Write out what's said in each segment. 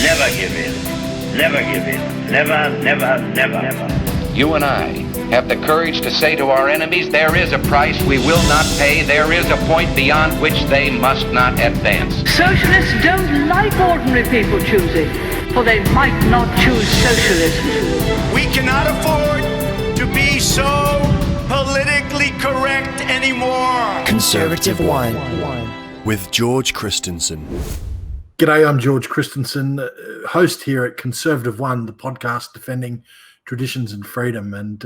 Never give in. Never give in. Never, never, never, never. You and I have the courage to say to our enemies, there is a price we will not pay. There is a point beyond which they must not advance. Socialists don't like ordinary people choosing, for they might not choose socialism. We cannot afford to be so politically correct anymore. Conservative One. With George Christensen. G'day, I'm George Christensen, host here at Conservative One, the podcast defending traditions and freedom. And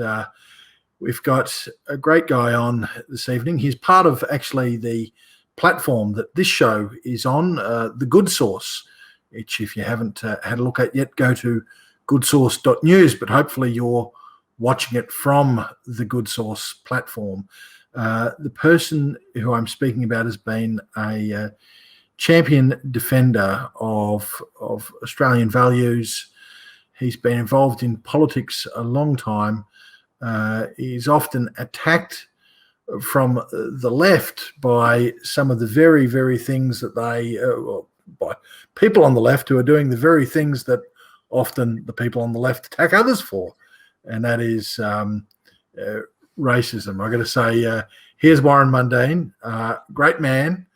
we've got a great guy on this evening. He's part of actually the platform that this show is on, the Good Sauce, which if you haven't had a look at yet, go to goodsauce.news, but hopefully you're watching it from the Good Sauce platform. The person who I'm speaking about has been a champion defender of Australian values. He's been involved in politics a long time. He's often attacked from the left by some of the very, very things that by people on the left who are doing the very things that often the people on the left attack others for, and that is racism. I've got to say, here's Warren Mundine, great man.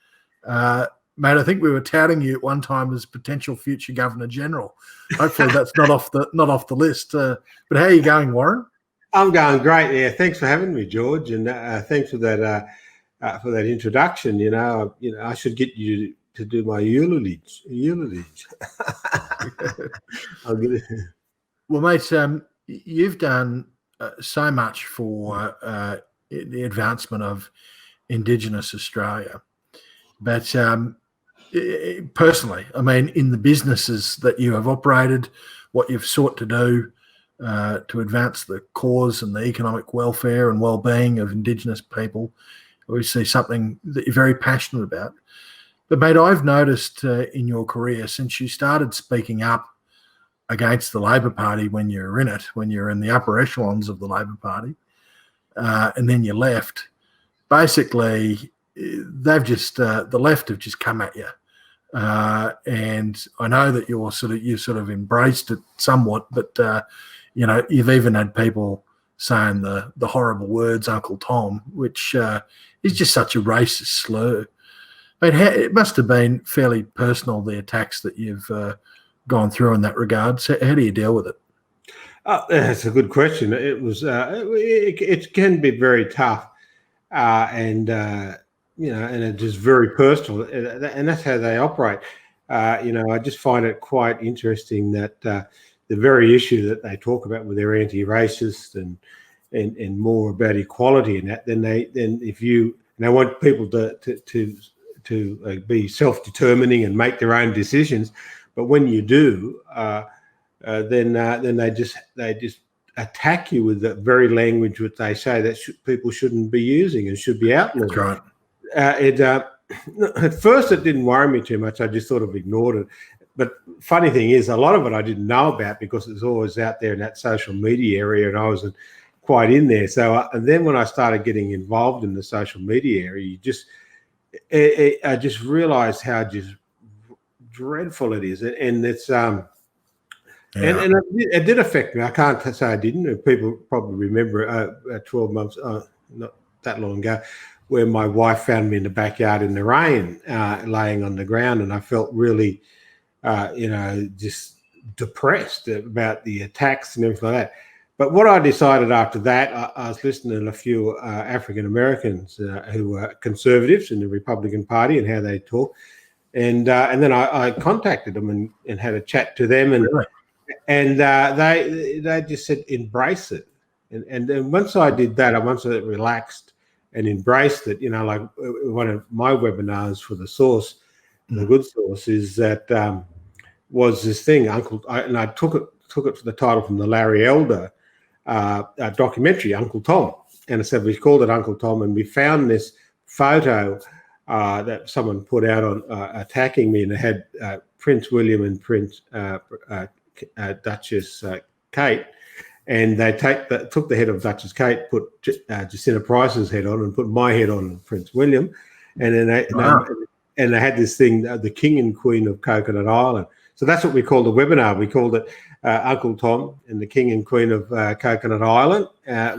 Mate, I think we were touting you at one time as potential future Governor General. Hopefully that's not off the list. But how are you going, Warren? I'm going great. Yeah, thanks for having me, George, and thanks for that introduction. You know, I should get you to do my eulogies. I'll get it. Well, mate, you've done so much for the advancement of Indigenous Australia, but personally, I mean, in the businesses that you have operated, what you've sought to do to advance the cause and the economic welfare and well-being of Indigenous people, obviously something that you're very passionate about. But, mate, I've noticed in your career, since you started speaking up against the Labor Party when you were in it, when you're in the upper echelons of the Labor Party, and then you left, basically they've just the left have just come at you, and I know that you sort of embraced it somewhat, but you've even had people saying the horrible words Uncle Tom, which is just such a racist slur. I mean, it must have been fairly personal, the attacks that you've gone through in that regard. So how do you deal with it? That's a good question. It was it can be very tough, and it is very personal, and that's how they operate. I just find it quite interesting that the very issue that they talk about with their anti-racist and more about equality and that, then they want people to be self-determining and make their own decisions, but when you do, then they just attack you with the very language which they say that people shouldn't be using and should be outlawed. That's right. At first, it didn't worry me too much. I just sort of ignored it. But funny thing is, a lot of it I didn't know about because it was always out there in that social media area, and I wasn't quite in there. So, and then when I started getting involved in the social media area, I just realised how just dreadful it is, and it's and it did affect me. I can't say I didn't. People probably remember 12 months, not that long ago, where my wife found me in the backyard in the rain, laying on the ground, and I felt really, just depressed about the attacks and everything like that. But what I decided after that, I was listening to a few African Americans who were conservatives in the Republican Party and how they talk, and then I contacted them and had a chat to them, and they just said embrace it, and then once I did that, once I relaxed and embraced it, like one of my webinars for the Source, the Good Sauce, is that was this thing, and I took it for the title from the Larry Elder documentary, Uncle Tom, and I said we called it Uncle Tom, and we found this photo that someone put out on attacking me, and it had Prince William and Prince Duchess Kate. And they took the head of Duchess Kate, put Jacinta Price's head on, and put my head on, Prince William, and then they had this thing, the King and Queen of Coconut Island. So that's what we called the webinar. We called it Uncle Tom and the King and Queen of Coconut Island,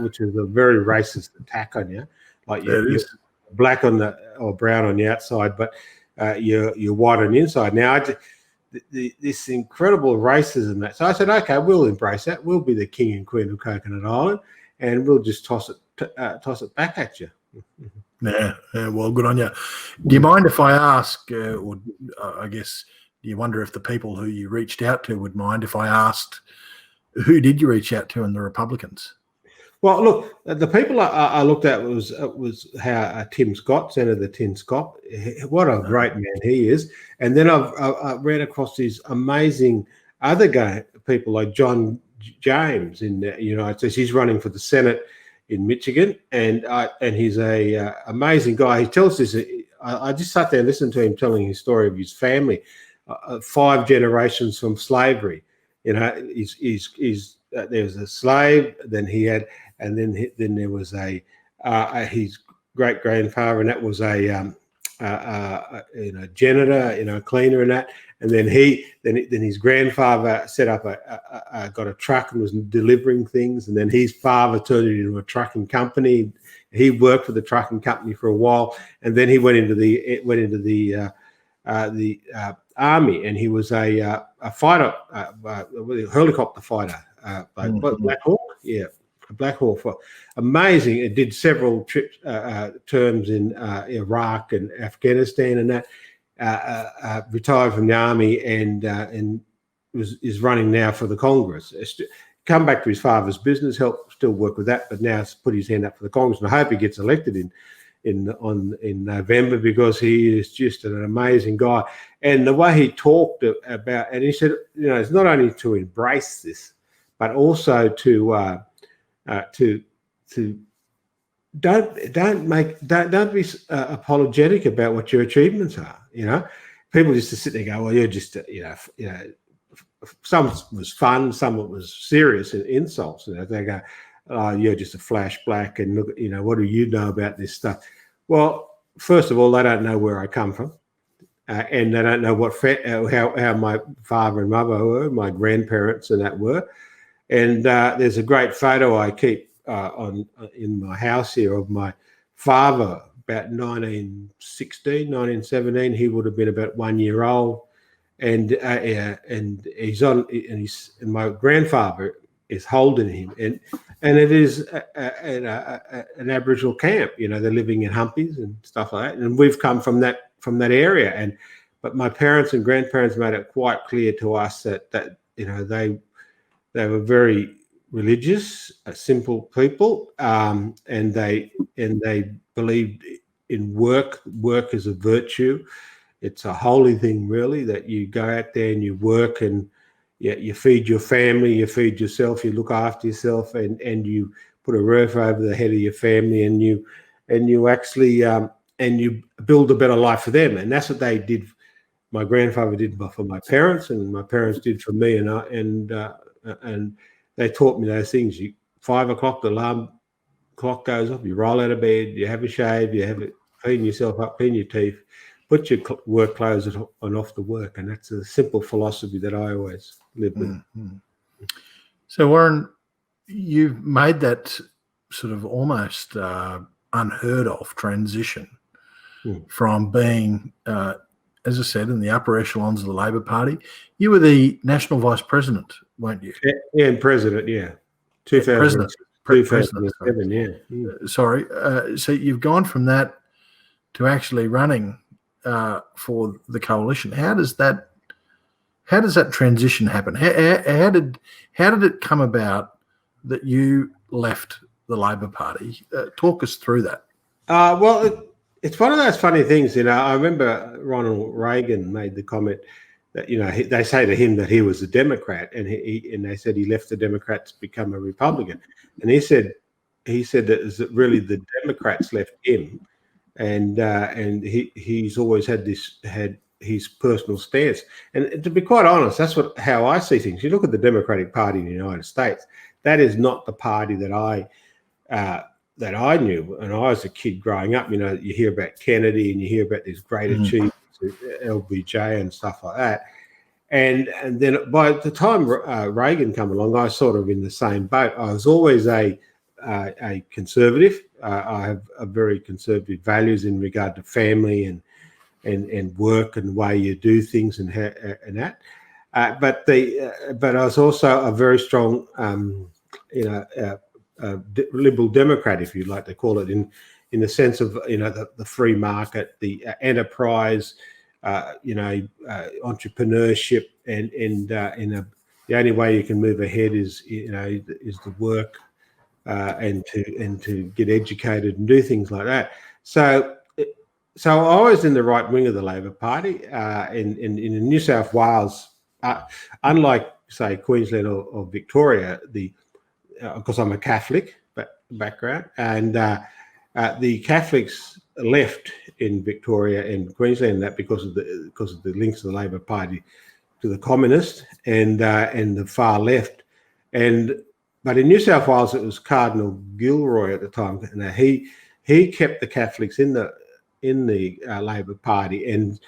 which is a very racist attack on you. Like you're black on or brown on the outside, but you're white on the inside. Now, this incredible racism. So I said, okay, we'll embrace that. We'll be the King and Queen of Coconut Island, and we'll just toss it back at you. Yeah, well, good on you. Do you mind if I ask, or I guess, do you wonder if the people who you reached out to would mind if I asked, who did you reach out to in the Republicans? Well, look, the people I looked at was how Tim Scott, Senator Tim Scott, what a great man he is. And then I ran across these amazing other people like John James in the United States. He's running for the Senate in Michigan, and he's a amazing guy. He tells this. I just sat there and listened to him telling his story of his family, 5 generations from slavery. He's there was a slave, then he had, and then there was his great grandfather, and that was a janitor, cleaner, and that. And then his grandfather set up got a truck and was delivering things, and then his father turned it into a trucking company. He worked for the trucking company for a while, and then he went into the army, and he was a fighter, a helicopter fighter, Black Hawk, yeah. Black Hawk, amazing. It did several terms in Iraq and Afghanistan, and that. Retired from the army and is running now for the Congress. Come back to his father's business, still work with that, but now put his hand up for the Congress. And I hope he gets elected in November, because he is just an amazing guy. And the way he talked about, and he said, it's not only to embrace this, but also to don't be apologetic about what your achievements are. People just to sit there and go, well, you're just some was fun, some was serious insults. They go, oh, you're just a flash black, and look, what do you know about this stuff? Well, first of all, they don't know where I come from, and they don't know how my father and mother were, my grandparents and that were. And there's a great photo I keep in my house here of my father about 1916, 1917. He would have been about 1 year old, and he's on, and my grandfather is holding him, and it is an Aboriginal camp. They're living in humpies and stuff like that, and we've come from that area. But my parents and grandparents made it quite clear to us that they were very religious, simple people, and they believed in work. Work is a virtue. It's a holy thing, really, that you go out there and you work, and you feed your family, you feed yourself, you look after yourself, and you put a roof over the head of your family, and you actually and you build a better life for them. And that's what they did. My grandfather did for my parents, and my parents did for me, and they taught me those things. 5 o'clock, the alarm clock goes off, you roll out of bed, you have a shave, clean yourself up, clean your teeth, put your work clothes on off to work. And that's a simple philosophy that I always live with. Mm-hmm. So, Warren, you've made that sort of almost unheard of transition from being, as I said, in the upper echelons of the Labor Party. You were the national vice president, weren't you? Yeah, and president, yeah. 2007, yeah. Sorry. So you've gone from that to actually running for the coalition. How does that transition happen? How did it come about that you left the Labor Party? Talk us through that. Well, it's one of those funny things, I remember Ronald Reagan made the comment that they say to him that he was a Democrat, and they said he left the Democrats to become a Republican, and he said that really the Democrats left him, and he's always had his personal stance. And to be quite honest, that's how I see things. You look at the Democratic Party in the United States, that is not the party that I knew when I was a kid growing up. You hear about Kennedy and you hear about these great achievements, LBJ and stuff like that. And then by the time Reagan come along, I was sort of in the same boat. I was always a conservative. I have a very conservative values in regard to family and work and the way you do things and that. But I was also a very strong, liberal Democrat, if you'd like to call it, in the sense of the free market, the enterprise, entrepreneurship, and the only way you can move ahead is to work and to get educated and do things like that. So I was in the right wing of the Labor Party. In New South Wales, unlike say Queensland or Victoria, because I'm a Catholic background, and the Catholics left in Victoria and Queensland because of the links of the Labor Party to the communist and the far left, but in New South Wales it was Cardinal Gilroy at the time, and he kept the Catholics in the Labor Party, and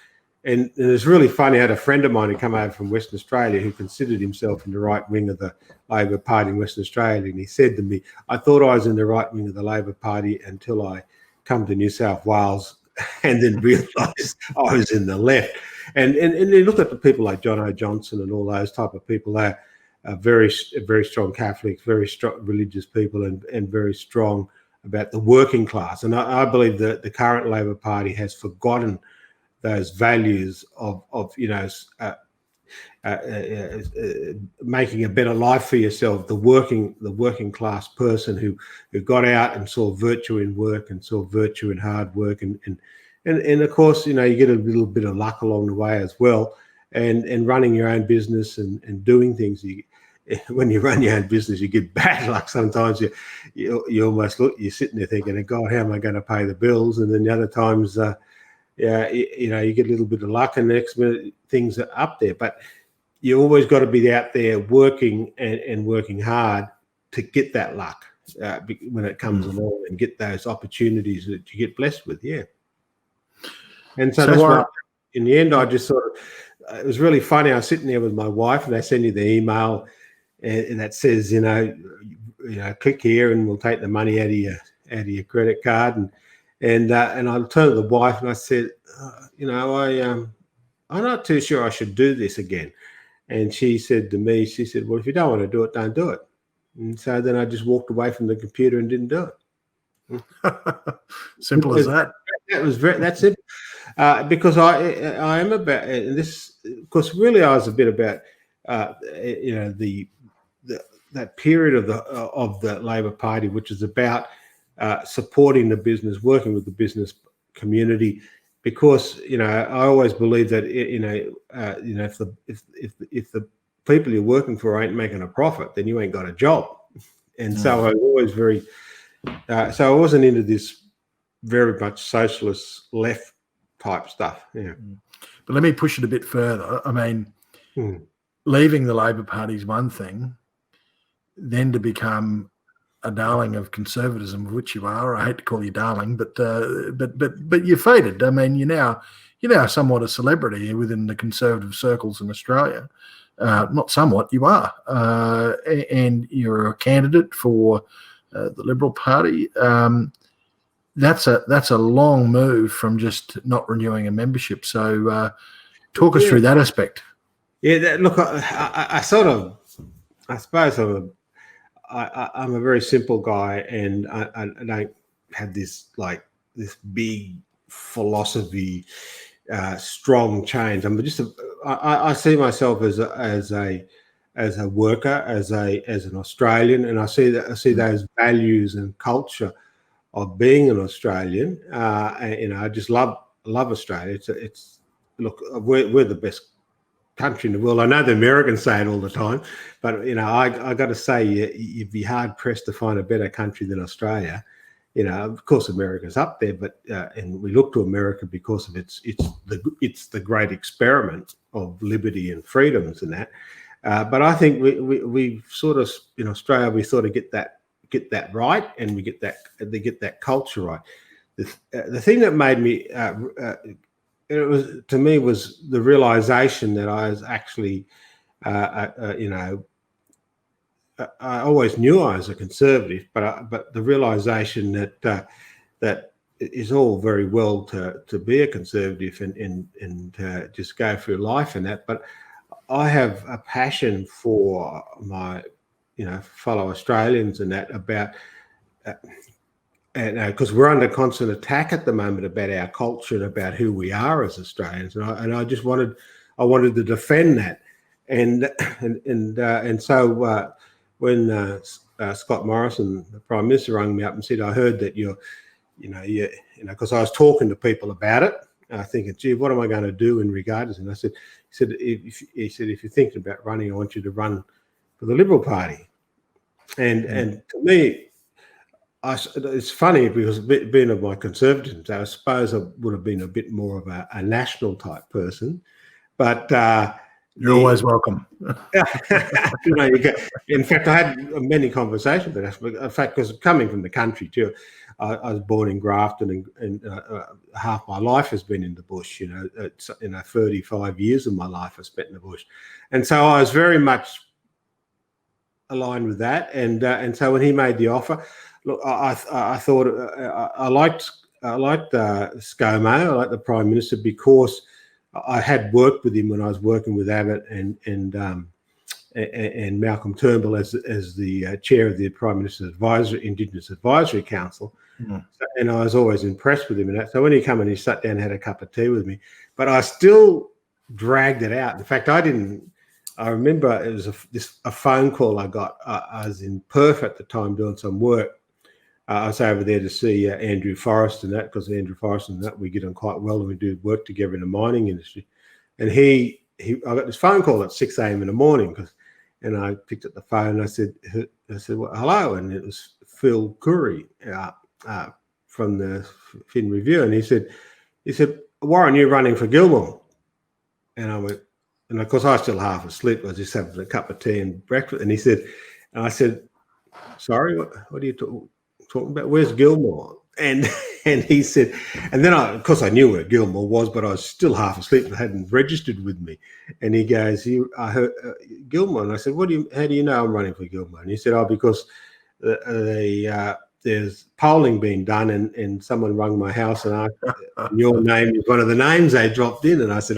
it's really funny. I had a friend of mine who come over from Western Australia who considered himself in the right wing of the Labor Party in Western Australia, and he said to me, "I thought I was in the right wing of the Labor Party until I come to New South Wales and then realised I was in the left." And you look at the people like John O. Johnson and all those type of people. They're very strong Catholics, very strong religious people, and very strong about the working class. And I believe that the current Labor Party has forgotten those values of making a better life for yourself, the working class person who got out and saw virtue in work and saw virtue in hard work, and of course you get a little bit of luck along the way as well, and running your own business and doing things. When you run your own business, you get bad luck sometimes. You almost you're sitting there thinking, God, how am I going to pay the bills? And then the other times you get a little bit of luck, and the next minute things are up there. But you always got to be out there working and working hard to get that luck when it comes along, and get those opportunities that you get blessed with. Yeah. And so that's why in the end I just sort of, it was really funny. I was sitting there with my wife, and they send you the email and that says, click here and we'll take the money out of your credit card. And I turned to the wife and I said, I'm not too sure I should do this again. And she said to me, well, if you don't want to do it, don't do it. And so then I just walked away from the computer and didn't do it. Simple as that. That's it. Because I am about this, because really I was a bit about, that period of the Labor Party, which is about supporting the business, working with the business community, because I always believe that if the people you're working for ain't making a profit, then you ain't got a job. And so I was always so I wasn't into this very much socialist left type stuff. Yeah. But let me push it a bit further. I mean, leaving the Labor Party is one thing, then to become a darling of conservatism, of which you are. I hate to call you darling, but you're faded. I mean, you're now somewhat a celebrity within the conservative circles in Australia. Not somewhat, you are, and you're a candidate for the Liberal Party. That's a long move from just not renewing a membership. So, talk us through that aspect. Yeah, look, I suppose I'm a very simple guy, and I don't have this big philosophy, strong change. I'm just I see myself as a worker, as an Australian, and I see those values and culture of being an Australian. I just love Australia. It's look, we're the best country in the world. I know the Americans say it all the time, but I got to say you'd be hard pressed to find a better country than Australia. Of course America's up there, but and we look to America because of it's the great experiment of liberty and freedoms and that. But I think we sort of in Australia we sort of get that right, and they get that culture right. The thing that made me it was, to me, was the realization that I was actually, I always knew I was a conservative, but the realization that that it is all very well to be a conservative and just go through life and that, but I have a passion for my, fellow Australians and that about, and because we're under constant attack at the moment about our culture and about who we are as Australians, and I just wanted to defend that, and so when Scott Morrison, the Prime Minister, rang me up and said, "I heard that you're, because I was talking to people about it, thinking, gee, what am I going to do in regard to this?" And I said, he said, if you're thinking about running, I want you to run for the Liberal Party. And to me, it's funny because being of my conservatism, I suppose I would have been a bit more of a national type person, but you're always welcome. In fact, I had many conversations with that. In fact, because coming from the country too, I was born in Grafton, and half my life has been in the bush. 35 years of my life I spent in the bush, and so I was very much aligned with that. And so when he made the offer, look, I thought I liked ScoMo, I liked the Prime Minister, because I had worked with him when I was working with Abbott and Malcolm Turnbull as the chair of the Prime Minister's Indigenous Advisory Council, and I was always impressed with him in that. So when he came and he sat down and had a cup of tea with me, but I still dragged it out. In fact, I remember it was a phone call I got. I was in Perth at the time doing some work. I was over there to see Andrew Forrest and that, because Andrew Forrest and that, we get on quite well and we do work together in the mining industry. And I got this phone call at 6 a.m. in the morning, and I picked up the phone and I said, well, hello, and it was Phil Curry from the Fin Review, and he said, Warren, you're running for Gilmore. And I went, and of course I was still half asleep. I was just having a cup of tea and breakfast, and I said, sorry, what are you talking about? Where's Gilmore? And he said, and then of course I knew where Gilmore was, but I was still half asleep and hadn't registered with me. And he goes, I heard Gilmore. And I said, how do you know I'm running for Gilmore? And he said, because there's polling being done, and someone rang my house and asked, your name is one of the names they dropped in. And I said,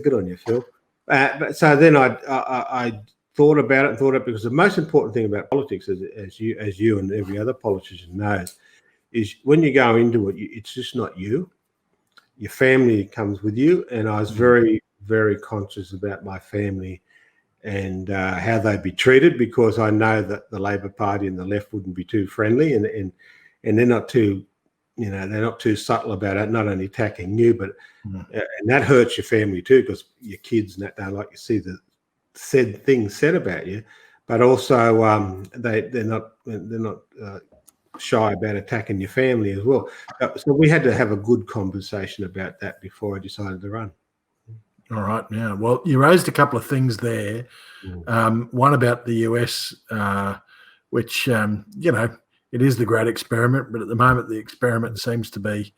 good on you, Phil. But so then I thought about it, because the most important thing about politics, as you and every other politician knows, is when you go into it, it's just not you. Your family comes with you, and I was very, very conscious about my family and how they'd be treated, because I know that the Labor Party and the left wouldn't be too friendly, and they're not too, they're not too subtle about it, not only attacking you, but and that hurts your family too, because your kids and that don't like to see the things said about you, but also they're not shy about attacking your family as well. So we had to have a good conversation about that before I decided to run. All right. Yeah. Well, you raised a couple of things there. One about the US, which, it is the great experiment, but at the moment the experiment seems to be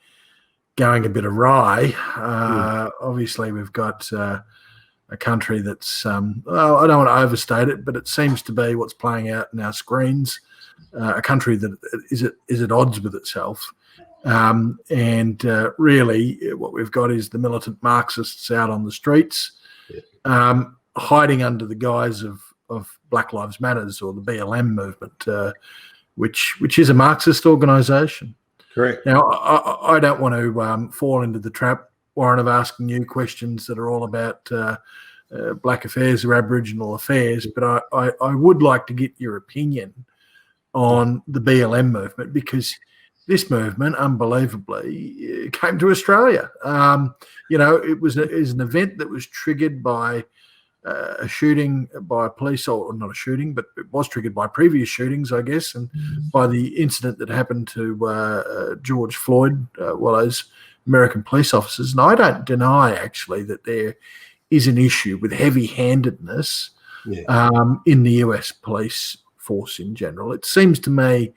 going a bit awry. Obviously, we've got a country that's, I don't want to overstate it, but it seems to be what's playing out in our screens, a country that is at odds with itself. And really what we've got is the militant Marxists out on the streets, hiding under the guise of Black Lives Matters, or the BLM movement, which is a Marxist organisation. Correct. Now, I don't want to fall into the trap, Warren, of asking you questions that are all about black affairs or Aboriginal affairs, but I would like to get your opinion on the BLM movement, because this movement, unbelievably, came to Australia. It was an event that was triggered by a shooting by police, or not a shooting, but it was triggered by previous shootings, I guess, and by the incident that happened to George Floyd, those American police officers. And I don't deny, actually, that there is an issue with heavy-handedness in the US police force in general. It seems to me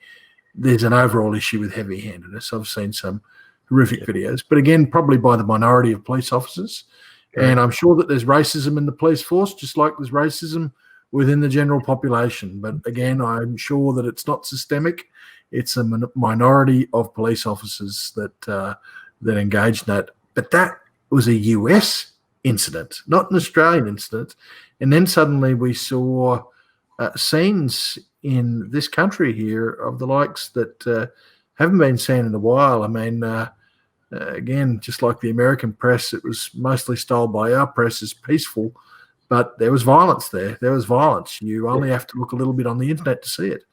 there's an overall issue with heavy-handedness. I've seen some horrific videos, but again, probably by the minority of police officers. And I'm sure that there's racism in the police force, just like there's racism within the general population. But again, I'm sure that it's not systemic. It's a minority of police officers that engage in that. But that was a US incident, not an Australian incident. And then suddenly we saw scenes in this country here of the likes that haven't been seen in a while. I mean, again, just like the American press, it was mostly styled by our press as peaceful, but there was violence there. There was violence. You only have to look a little bit on the internet to see it.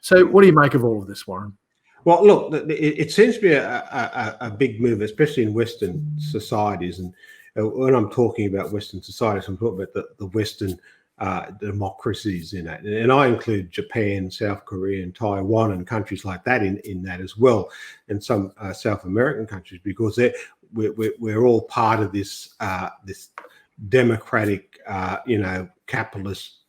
So what do you make of all of this, Warren? Well, look, it seems to be a big move, especially in Western societies. And when I'm talking about Western societies, I'm talking about the Western democracies in that. And I include Japan, South Korea, and Taiwan, and countries like that in that as well, and some South American countries, because we're all part of this this democratic, capitalist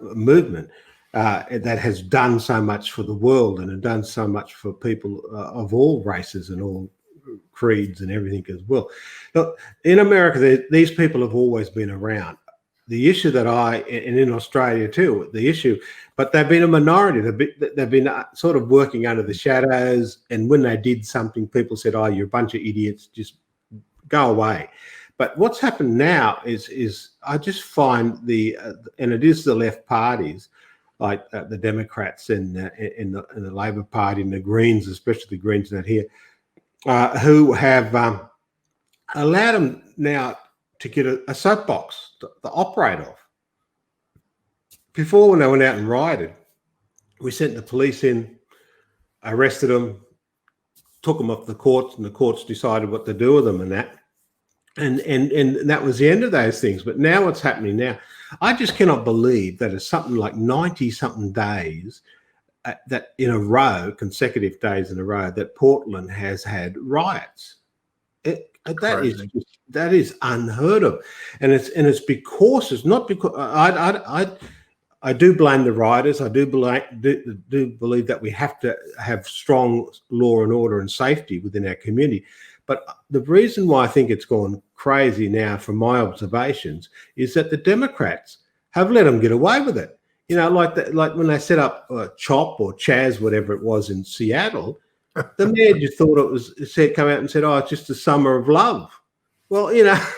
movement that has done so much for the world and has done so much for people of all races and all creeds and everything as well. Look, in America, these people have always been around. The issue and in Australia too, the issue, but they've been a minority. They've been sort of working under the shadows. And when they did something, people said, "Oh, you're a bunch of idiots. Just go away." But what's happened now is I just find and it is the left parties, like the Democrats and the Labor Party and the Greens, especially the Greens out here, who have allowed them now to get a soapbox to operate off. Before, when they went out and rioted, we sent the police in, arrested them, took them off the courts, and the courts decided what to do with them and that. And that was the end of those things. But now what's happening now, I just cannot believe that it's something like 90-something days that in a row, consecutive days in a row, that Portland has had riots. That is unheard of, and it's because it's not because I do blame the rioters. I do believe that we have to have strong law and order and safety within our community. But the reason why I think it's gone crazy now, from my observations, is that the Democrats have let them get away with it. Like when they set up CHOP or Chaz, whatever it was in Seattle. The mayor just thought come out and said, "Oh, it's just a summer of love." Well,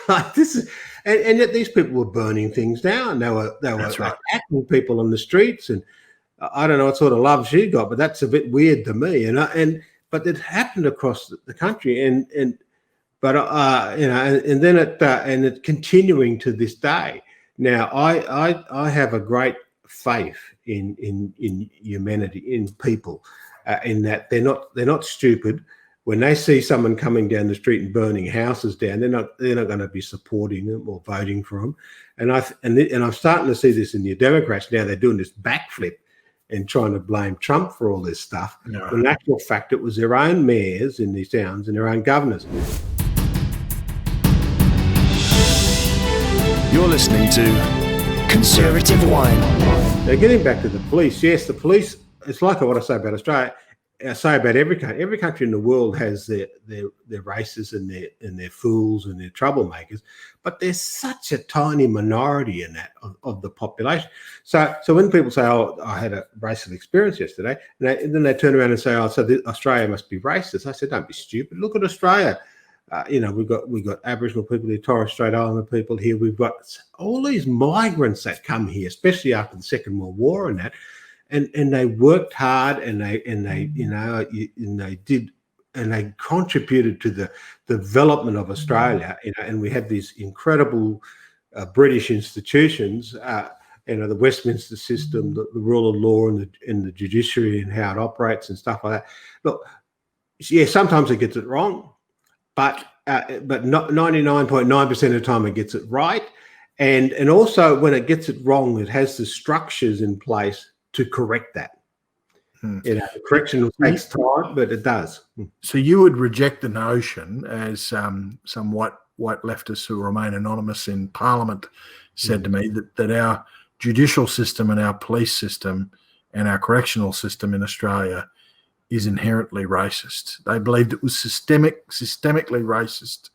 like this is, and yet these people were burning things down. They were attacking people on the streets, and I don't know what sort of love she got, but that's a bit weird to me, But it happened across the country, and then it's continuing to this day. Now, I have a great faith in humanity, in people. In that they're not stupid. When they see someone coming down the street and burning houses down, they're not going to be supporting them or voting for them. And I'm starting to see this in the Democrats now. They're doing this backflip and trying to blame Trump for all this stuff. No. In actual fact, it was their own mayors in these towns and their own governors. You're listening to Conservative Wine. Now, getting back to the police, yes, the police. It's like what I say about Australia. I say about every country. Every country in the world has their racists and their fools and their troublemakers, but there's such a tiny minority in that of the population. So when people say, "Oh, I had a racist experience yesterday," and then they turn around and say, "Oh, so Australia must be racist," I said, "Don't be stupid. Look at Australia. We've got Aboriginal people here, Torres Strait Islander people here. We've got all these migrants that come here, especially after the Second World War and that." And they worked hard, and they contributed to the development of Australia. And we had these incredible British institutions, the Westminster system, the rule of law, and the judiciary, and how it operates and stuff like that. Look, yeah, sometimes it gets it wrong, but not 99.9% of the time it gets it right. And also when it gets it wrong, it has the structures in place to correct that. Correction takes time, but it does. So you would reject the notion, as some white leftists who remain anonymous in Parliament said to me, that our judicial system and our police system and our correctional system in Australia is inherently racist. They believed it was systemically racist.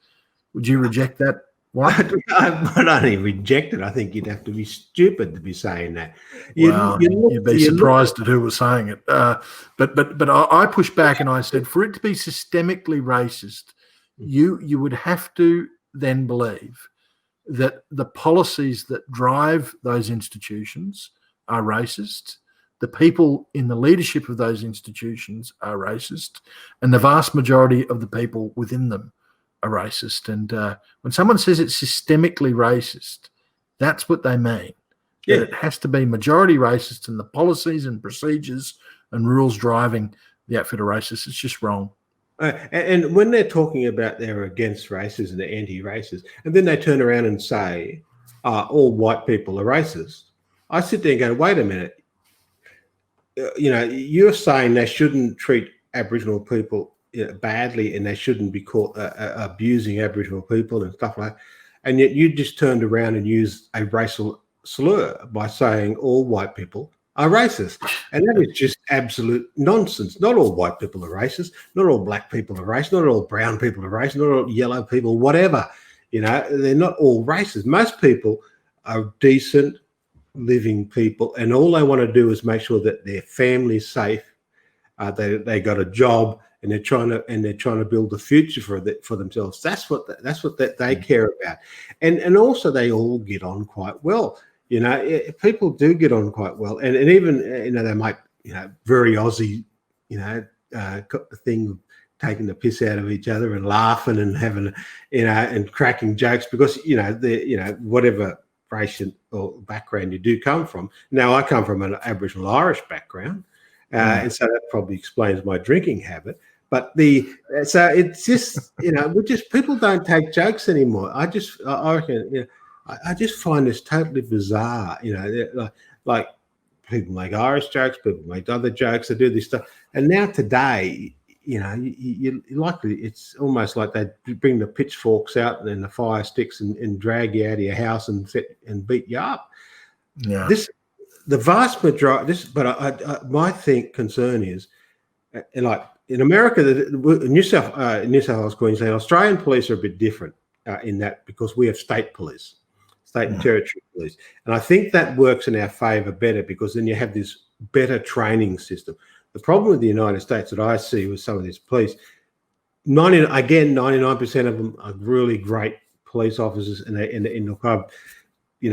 Would you reject that? I would only reject it. I think you'd have to be stupid to be saying that. You'd be surprised at who was saying it. But I pushed back and I said, for it to be systemically racist, you would have to then believe that the policies that drive those institutions are racist, the people in the leadership of those institutions are racist, and the vast majority of the people within them are racist. And when someone says it's systemically racist, that's what they mean. Yeah. That it has to be majority racist, and the policies and procedures and rules driving the outfit are racist. It's just wrong. And when they're talking about they're against racism, they're anti-racist, and then they turn around and say, all white people are racist, I sit there and go, wait a minute. You're saying they shouldn't treat Aboriginal people badly, and they shouldn't be caught abusing Aboriginal people and stuff like that. And yet you just turned around and used a racial slur by saying all white people are racist. And that is just absolute nonsense. Not all white people are racist. Not all black people are racist. Not all brown people are racist. Not all yellow people, whatever. They're not all racist. Most people are decent, living people, and all they want to do is make sure that their family's safe. They got a job, and they're trying to build a future for themselves. That's what they care about, and also they all get on quite well. People do get on quite well, and even they might very Aussie thing, taking the piss out of each other and laughing and having and cracking jokes because whatever racial or background you do come from. Now I come from an Aboriginal Irish background, and so that probably explains my drinking habit. But so it's just people don't take jokes anymore. I reckon I just find this totally bizarre. Like people make Irish jokes, people make other jokes, they do this stuff, and now today, you likely it's almost like they bring the pitchforks out and then the fire sticks and drag you out of your house and beat you up. Yeah. The vast majority. My concern is, like in America, New South Wales, Queensland, Australian police are a bit different in that because we have state police, state and territory police, and I think that works in our favour better because then you have this better training system. The problem with the United States that I see with some of these police, 99% of them are really great police officers, and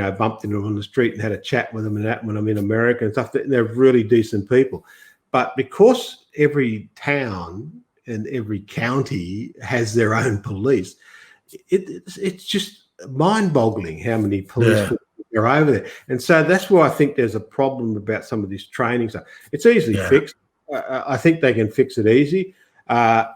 I've bumped into them on the street and had a chat with them and that when I'm in America and stuff. They're really decent people, but because every town and every county has their own police, it's just mind-boggling how many police are over there, and so that's where I think there's a problem about some of this training stuff. It's easily fixed. I think they can fix it easy, but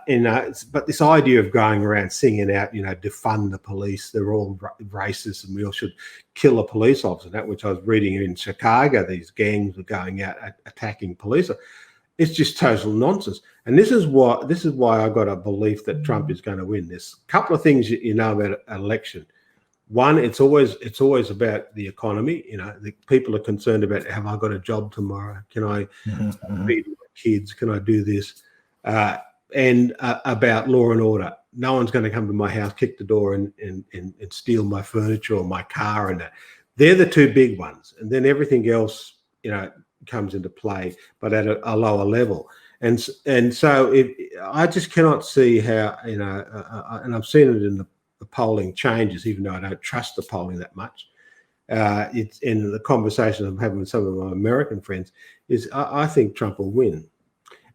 this idea of going around singing out, defund the police, they're all racist and we all should kill a police officer. That which I was reading in Chicago, these gangs were going out attacking police. It's just total nonsense. And this is why I got a belief that Trump is going to win. There's a couple of things about an election. One, it's always about the economy. The people are concerned about, have I got a job tomorrow? Can I feed my kids? Can I do this? And about law and order. No one's going to come to my house, kick the door, and steal my furniture or my car. And that. They're the two big ones. And then everything else, comes into play, but at a lower level. And so I just cannot see how, and I've seen it in the polling changes, even though I don't trust the polling that much. It's in the conversation I'm having with some of my American friends is I think Trump will win.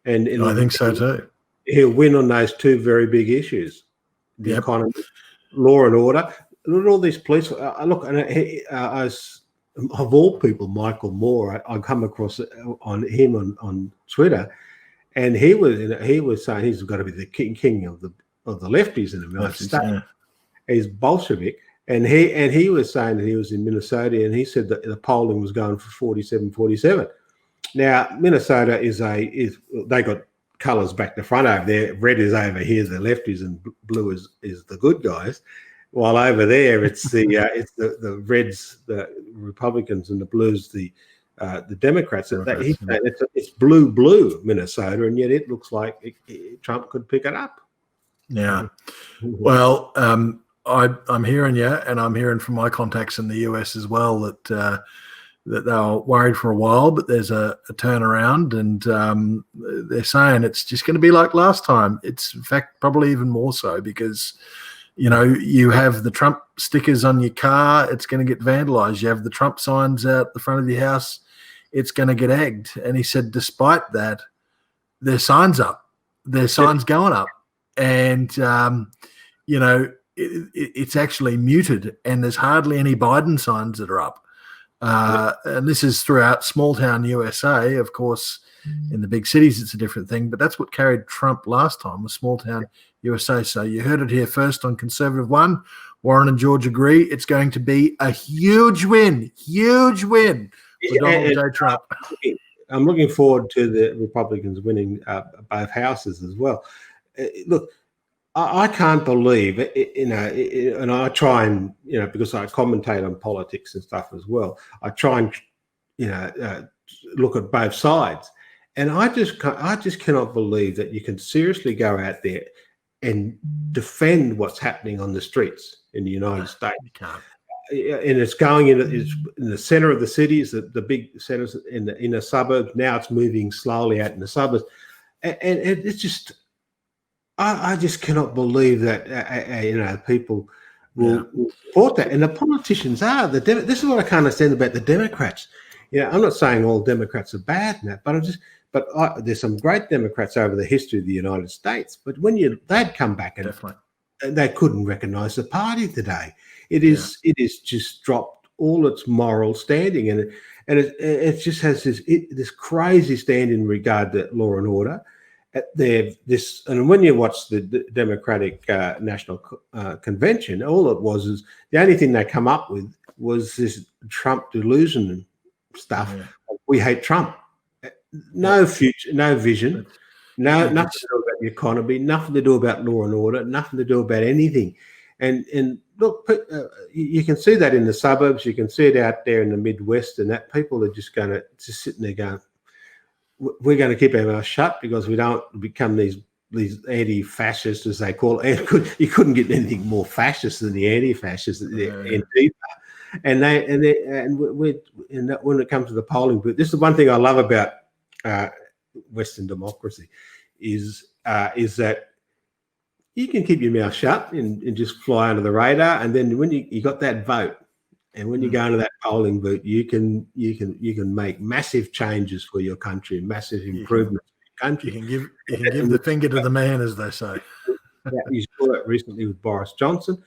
And I think so too. He'll win on those two very big issues, the economy, law and order. Look at all these police. Of all people, Michael Moore, I come across on him on Twitter, and he was saying he's got to be the king of the lefties in the United States. Yeah. He's Bolshevik, and he was saying that he was in Minnesota, and he said that the polling was going for 47-47. Now Minnesota they got colours back to front over there. Red is over here, the lefties, and blue is the good guys. While over there, it's the Reds, the Republicans, and the Blues, the the Democrats. He's saying it's blue Minnesota, and yet it looks like Trump could pick it up. Yeah. Well, I'm hearing and I'm hearing from my contacts in the US as well that they were worried for a while, but there's a turnaround, and they're saying it's just going to be like last time. It's in fact probably even more so because, you have the Trump stickers on your car, it's going to get vandalized. You have the Trump signs out the front of your house, it's going to get egged. And he said, despite that, their signs up, their signs going up, and it's actually muted, and there's hardly any Biden signs that are up. And this is throughout small town USA. Of course, in the big cities, it's a different thing, but that's what carried Trump last time, was small town USA. So you heard it here first on Conservative One. Warren and George agree it's going to be a huge win for Donald J. Trump. I'm looking forward to the Republicans winning both houses as well. Look, I can't believe it, and I try and, because I commentate on politics and stuff as well, I try and, look at both sides. And I just cannot believe that you can seriously go out there and defend what's happening on the streets in the United States. You can't. And it's going it's in the center of the cities, the big centers in the inner suburbs. Now it's moving slowly out in the suburbs. And it's just, I just cannot believe that people will support that, and the politicians are. This is what I can't understand about the Democrats. I'm not saying all Democrats are bad in that, but there's some great Democrats over the history of the United States. But when they'd come back and they couldn't recognise the party today. It is just dropped all its moral standing, and it just has this crazy stand in regard to law and order. And when you watch the Democratic National Convention, all it was is the only thing they come up with was this Trump delusion stuff. We hate Trump. No future, no vision, nothing to do about the economy, nothing to do about law and order, nothing to do about anything. And look, you can see that in the suburbs. You can see it out there in the Midwest, and that people are just sitting there going, we're going to keep our mouth shut because we don't become these anti-fascists, as they call it. You couldn't get anything more fascist than the anti-fascists, Antifa. And when it comes to the polling booth, this is one thing I love about Western democracy is that you can keep your mouth shut and just fly under the radar, and then when you got that vote. And when you go into that polling booth, you can make massive changes for your country, massive improvements for your country. You can give the finger to the man, as they say. You saw it recently with Boris Johnson.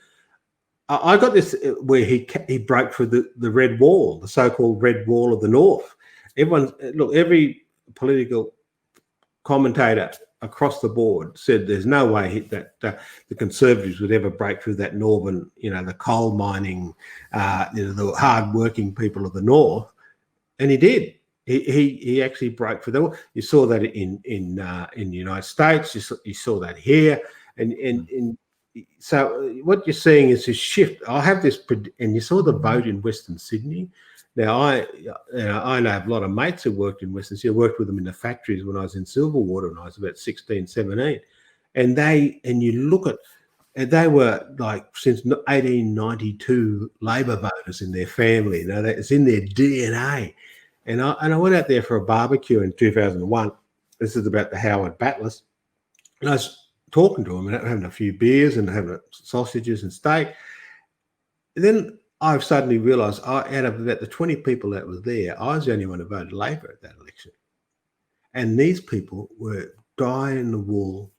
I got this where he broke through the red wall, the so-called red wall of the North. Every political commentator across the board said there's no way that the Conservatives would ever break through that northern, the coal mining, the hard-working people of the North, and he did. He actually broke through that. You saw that in the United States. You saw that here, and so what you're seeing is this shift. I have this, and you saw the vote in Western Sydney. Now, I know a lot of mates who worked in Western Sydney. I worked with them in the factories when I was in Silverwater when I was about 16, 17. And you look at, they were like since 1892 Labor voters in their family. It's in their DNA. And I went out there for a barbecue in 2001. This is about the Howard Battlers. And I was talking to them and having a few beers and having sausages and steak. And then I've suddenly realised out of about the 20 people that were there, I was the only one who voted Labor at that election. And these people were die-in-the-wool,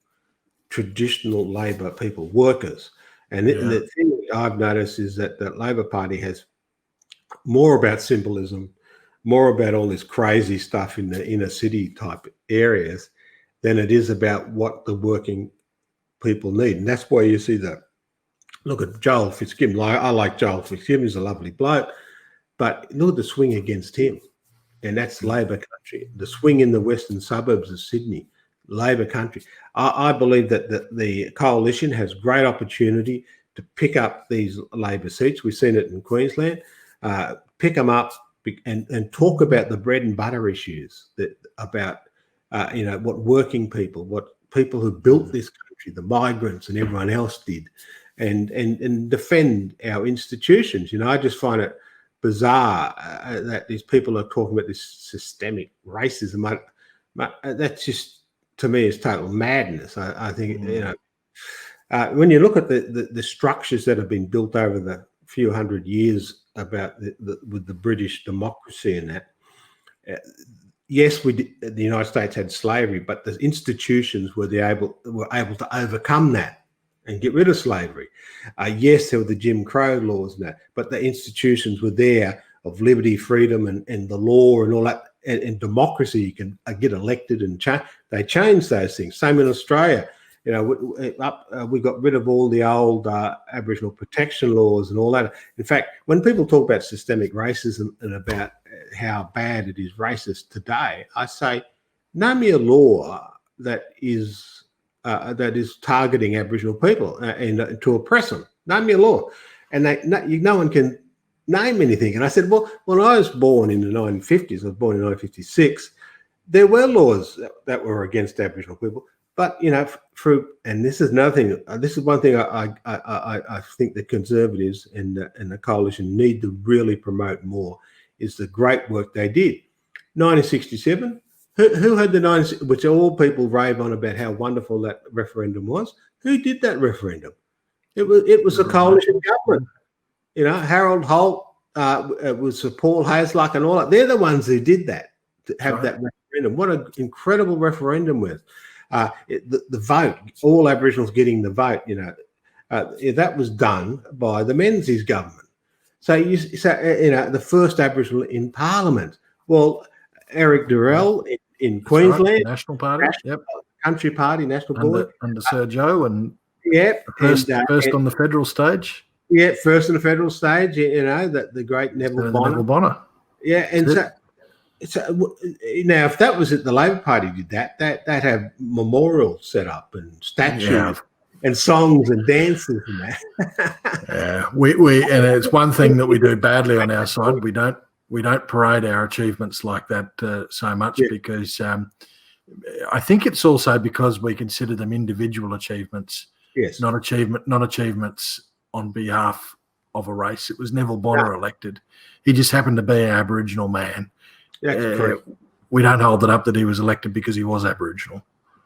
traditional Labor people, workers. And the thing that I've noticed is that the Labor Party has more about symbolism, more about all this crazy stuff in the inner city type areas than it is about what the working people need. And that's why you see that. Look at Joel Fitzgibbon. I like Joel Fitzgibbon. He's a lovely bloke. But look at the swing against him. And that's Labor country. The swing in the western suburbs of Sydney, Labor country. I believe that the coalition has great opportunity to pick up these Labor seats. We've seen it in Queensland. Pick them up and talk about the bread and butter issues about what working people, what people who built this country, the migrants and everyone else did, and defend our institutions. I just find it bizarre that these people are talking about this systemic racism. That's just, to me, is total madness. I think when you look at the structures that have been built over the few hundred years about with the British democracy and that, yes, the United States had slavery, but the institutions were able to overcome that and get rid of slavery. Yes, there were the Jim Crow laws and that, but the institutions were there of liberty, freedom, and the law and all that, and democracy. You can get elected and change. They changed those things. Same in Australia. We got rid of all the old Aboriginal protection laws and all that. In fact, when people talk about systemic racism and about how bad it is racist today, I say, name me a law that is targeting Aboriginal people and to oppress them. Name me a law, and no one can name anything. And I said, well, when I was born in the 1950s, I was born in 1956. There were laws that were against Aboriginal people. But and this is another thing. This is one thing I think the Conservatives and the coalition need to really promote more, is the great work they did. 1967. Who had which all people rave on about how wonderful that referendum was? Who did that referendum? It was a coalition government. Harold Holt, it was Paul Hasluck and all that. They're the ones who did that, to have that referendum. What an incredible referendum was. The vote, all Aboriginals getting the vote, that was done by the Menzies government. So the first Aboriginal in Parliament. Well, Eric Durrell in Queensland, right. National Party, Country Party, National Board under Sir Joe, and first on the federal stage. Yeah, first on the federal stage. The great Neville Bonner. Yeah, and so now, if that was it, the Labor Party did that have memorials set up and statues and songs and dances and that. Yeah, we and it's one thing that we do badly on our side. We don't parade our achievements like that so much because I think it's also because we consider them individual achievements. Yes, not achievements on behalf of a race. It was Neville Bonner elected. He just happened to be an Aboriginal man. That's correct. We don't hold it up that he was elected because he was Aboriginal.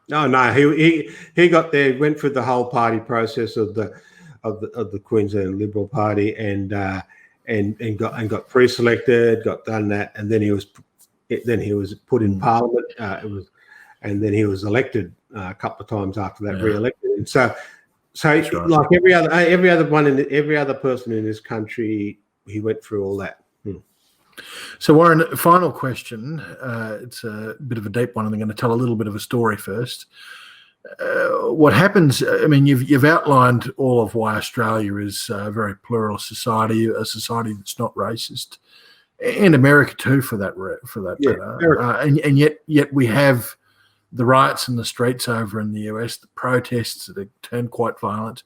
No, he got there, went through the whole party process of the Queensland Liberal Party and got pre-selected, got done that, and then he was put in Parliament. And then he was elected a couple of times after that, re-elected. And so right. Like every other person in this country, he went through all that. So, Warren, final question. It's a bit of a deep one, and I'm going to tell a little bit of a story first. What happens, I mean, you've outlined all of why Australia is a very plural society, a society that's not racist, and America too, for that matter. And yet we have the riots in the streets over in the US, the protests that have turned quite violent.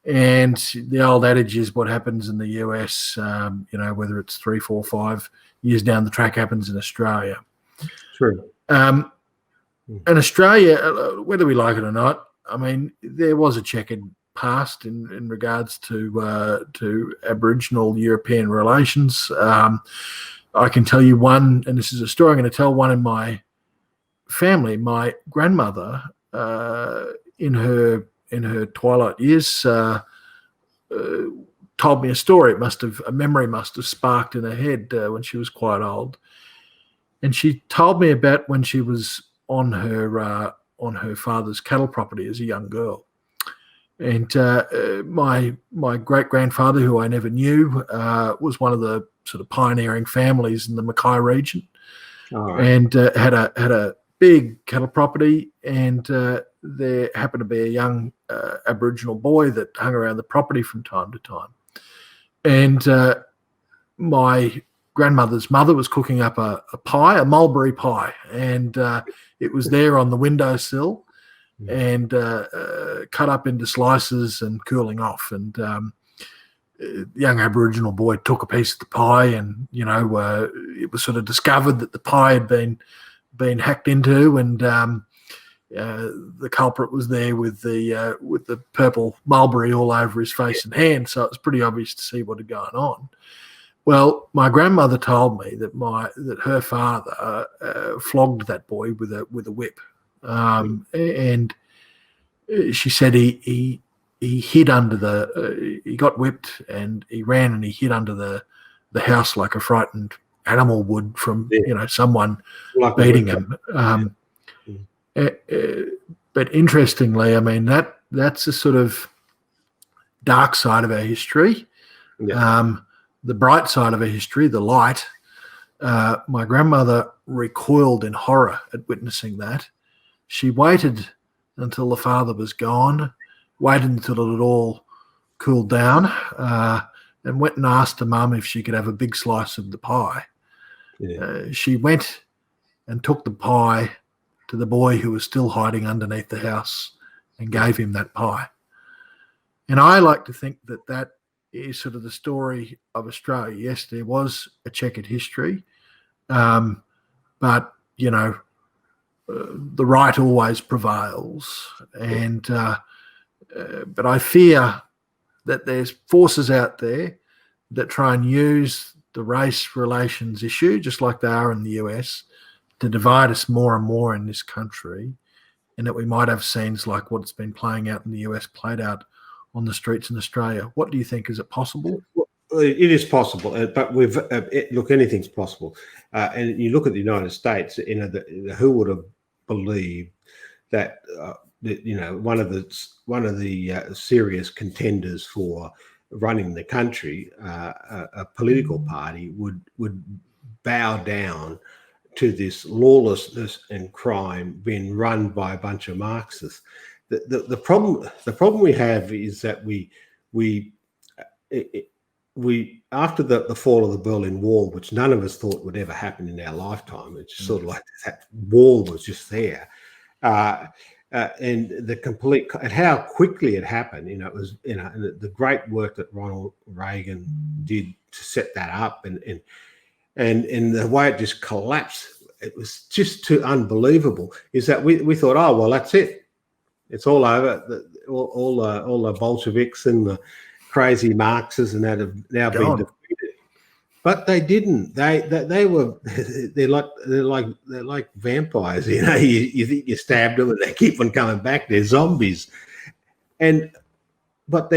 And the old adage is what happens in the US, whether it's 3, 4, 5 years down the track, happens in Australia. True. And Australia, whether we like it or not, I mean, there was a checkered past in regards to Aboriginal European relations. I can tell you one, and this is a story I'm going to tell, one in my family. My grandmother, in her twilight years, told me a story. A memory must have sparked in her head when she was quite old, and she told me about when she was on her father's cattle property as a young girl. And my great grandfather, who I never knew, was one of the sort of pioneering families in the Mackay region, and had a big cattle property, and there happened to be a young Aboriginal boy that hung around the property from time to time. And my grandmother's mother was cooking up a pie, a mulberry pie, and it was there on the windowsill and cut up into slices and cooling off. And young Aboriginal boy took a piece of the pie, and it was sort of discovered that the pie had been hacked into, and the culprit was there with the purple mulberry all over his face and hands, so it was pretty obvious to see what had gone on. Well, my grandmother told me that her father flogged that boy with a whip, and she said he hid under he got whipped, and he ran and he hid under the house like a frightened animal would from someone like beating him. But interestingly, I mean that's a sort of dark side of our history. Yeah. The bright side of our history, the light. My grandmother recoiled in horror at witnessing that. She waited until the father was gone, waited until it had all cooled down, and went and asked her mum if she could have a big slice of the pie. Yeah. She went and took the pie to the boy who was still hiding underneath the house and gave him that pie. And I like to think that is sort of the story of Australia. Yes, there was a checkered history, but, the right always prevails. And but I fear that there's forces out there that try and use the race relations issue, just like they are in the US, to divide us more and more in this country, and that we might have scenes like what's been playing out in the US played out on the streets in Australia. What do you think? Is it possible? It is possible, but look, anything's possible. And you look at the United States, who would have believed that one of the serious contenders for running the country, a political party, would bow down to this lawlessness and crime being run by a bunch of Marxists. The problem we have is that we after the fall of the Berlin Wall, which none of us thought would ever happen in our lifetime, it's sort of like that wall was just there, and and how quickly it happened. It was and the great work that Ronald Reagan did to set that up, and the way it just collapsed, it was just too unbelievable. Is that we thought, oh well, that's it. It's all over. All the Bolsheviks and the crazy Marxists and that have now been defeated, but they didn't. They're like vampires. You think you stabbed them and they keep on coming back. They're zombies, but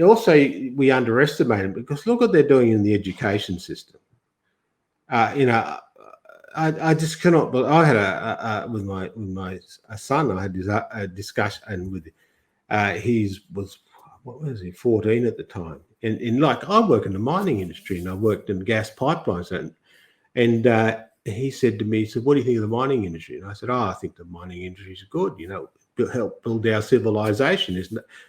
also we underestimate them, because look what they're doing in the education system. I just cannot. But I had with my son. I had a discussion with. He was 14 at the time, and like I work in the mining industry, and I worked in gas pipelines, and he said to me, he said, "What do you think of the mining industry?" And I said, "Oh, I think the mining industry is good. To help build our civilization.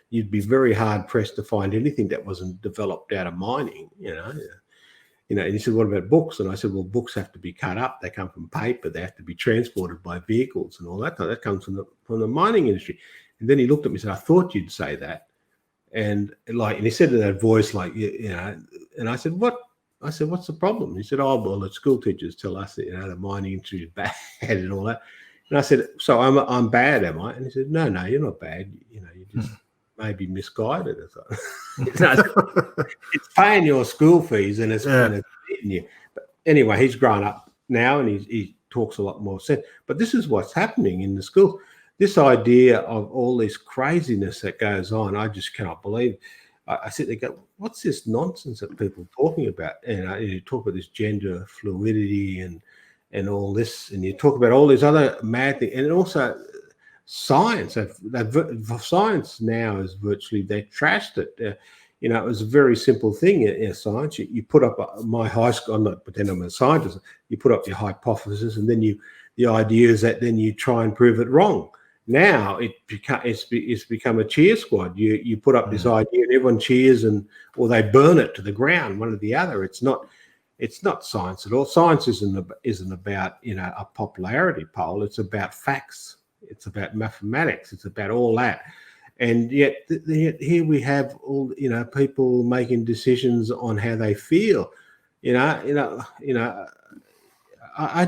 You'd be very hard pressed to find anything that wasn't developed out of mining. And he said, "What about books?" And I said, "Well, books have to be cut up. They come from paper. They have to be transported by vehicles and all that. That comes from the mining industry." And then he looked at me and said, "I thought you'd say that." And he said in that voice, and I said, "What?" I said, "What's the problem?" He said, "Oh, well, the school teachers tell us that, the mining industry is bad and all that." And I said, "So I'm bad, am I?" And he said, No, you're not bad. You just maybe misguided." It's paying your school fees and it's eating you. But anyway, he's grown up now and he talks a lot more sense. But this is what's happening in the school. This idea of all this craziness that goes on, I just cannot believe. I sit there and go, what's this nonsense that people are talking about? And you talk about this gender fluidity and all this, and you talk about all these other mad things, and also science. Science now is virtually, they trashed it. It was a very simple thing in science. You put up my high school. I'm not pretending I'm a scientist. You put up your hypothesis, and then the idea is that then you try and prove it wrong. Now it's become a cheer squad. You put up this idea and everyone cheers, or they burn it to the ground, one or the other. It's not science at all. Science isn't about a popularity poll. It's about facts. It's about mathematics. It's about all that. And yet here we have all, people making decisions on how they feel. I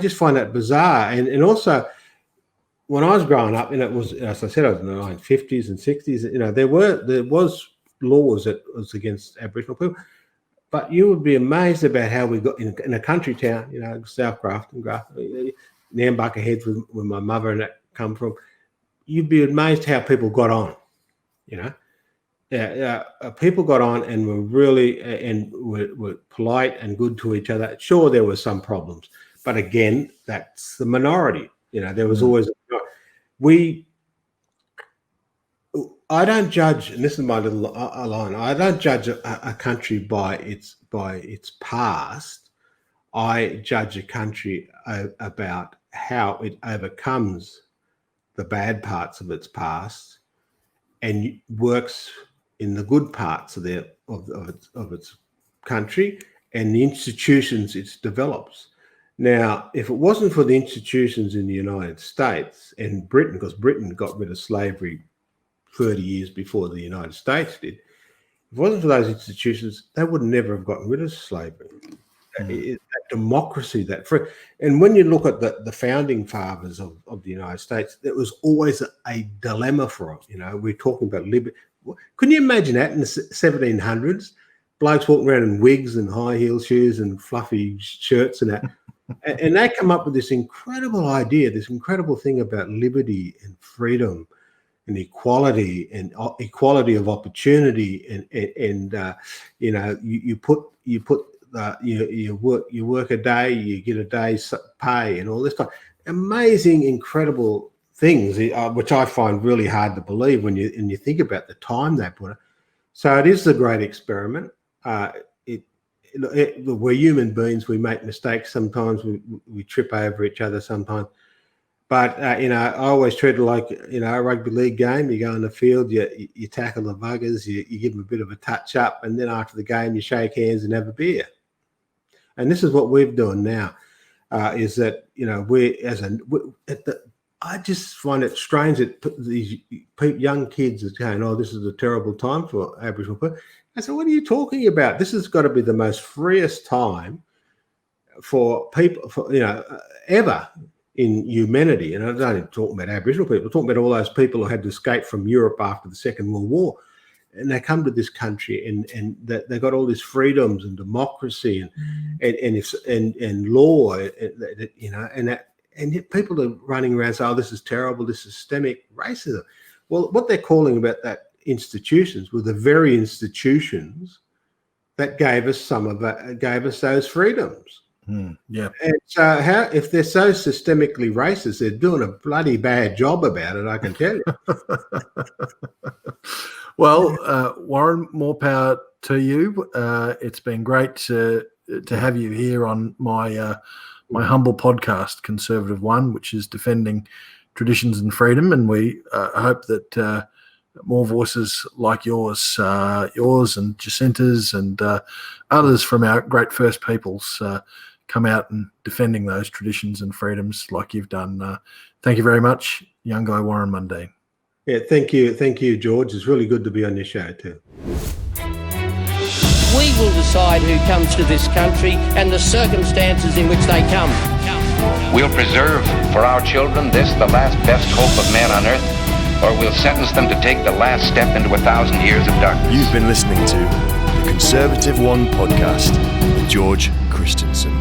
just find that bizarre. And also, when I was growing up, and it was, as I said, I was in the 1950s and 60s, there was laws that was against Aboriginal people. But you would be amazed about how we got in a country town, South Grafton, Nambucca Heads, where my mother and that come from. You'd be amazed how people got on, people got on and were really and were polite and good to each other. Sure, there were some problems, but again, that's the minority. There was always I don't judge, and this is my little line. I don't judge a country by its past. I judge a country about how it overcomes the bad parts of its past and works in the good parts of its country and the institutions it develops. Now, if it wasn't for the institutions in the United States and Britain, because Britain got rid of slavery 30 years before the United States did, if it wasn't for those institutions, they would never have gotten rid of slavery. That democracy, that free. And when you look at the founding fathers of the United States, there was always a dilemma for them. We're talking about liberty. Couldn't you imagine that in the 1700s? Blokes walking around in wigs and high heel shoes and fluffy shirts and that. And they come up with this incredible idea, this incredible thing about liberty and freedom and equality and equality of opportunity. You work a day, you get a day's pay and all this stuff. Amazing, incredible things, which I find really hard to believe when you think about the time they put it. So it is a great experiment. We're human beings. We make mistakes sometimes. We trip over each other sometimes. But I always treat it like a rugby league game. You go in the field, you tackle the buggers, you give them a bit of a touch up, and then after the game you shake hands and have a beer. And this is what we're doing now. Is that I just find it strange that these young kids are saying, "Oh, this is a terrible time for Aboriginal people." I said, "What are you talking about? This has got to be the most freest time for people, ever in humanity." And I'm not even talking about Aboriginal people. I'm talking about all those people who had to escape from Europe after the Second World War, and they come to this country and they got all these freedoms and democracy and law, and yet people are running around saying, "Oh, this is terrible. This is systemic racism." Well, what they're calling about that institutions were the very institutions that gave us those freedoms. Yeah. And so if they're so systemically racist, they're doing a bloody bad job about it, I can tell you. Well, Warren, more power to you. It's been great to have you here on my humble podcast, Conservative One, which is defending traditions and freedom. And we hope that more voices like yours and Jacinta's and others from our great First Peoples come out and defending those traditions and freedoms like you've done. Thank you very much, Nyunggai Warren Mundine. Yeah, thank you, George. It's really good to be on your show too. We will decide who comes to this country and the circumstances in which they come. We'll preserve for our children this, the last best hope of man on earth, or we'll sentence them to take the last step into 1,000 years of darkness. You've been listening to the Conservative One podcast with George Christensen.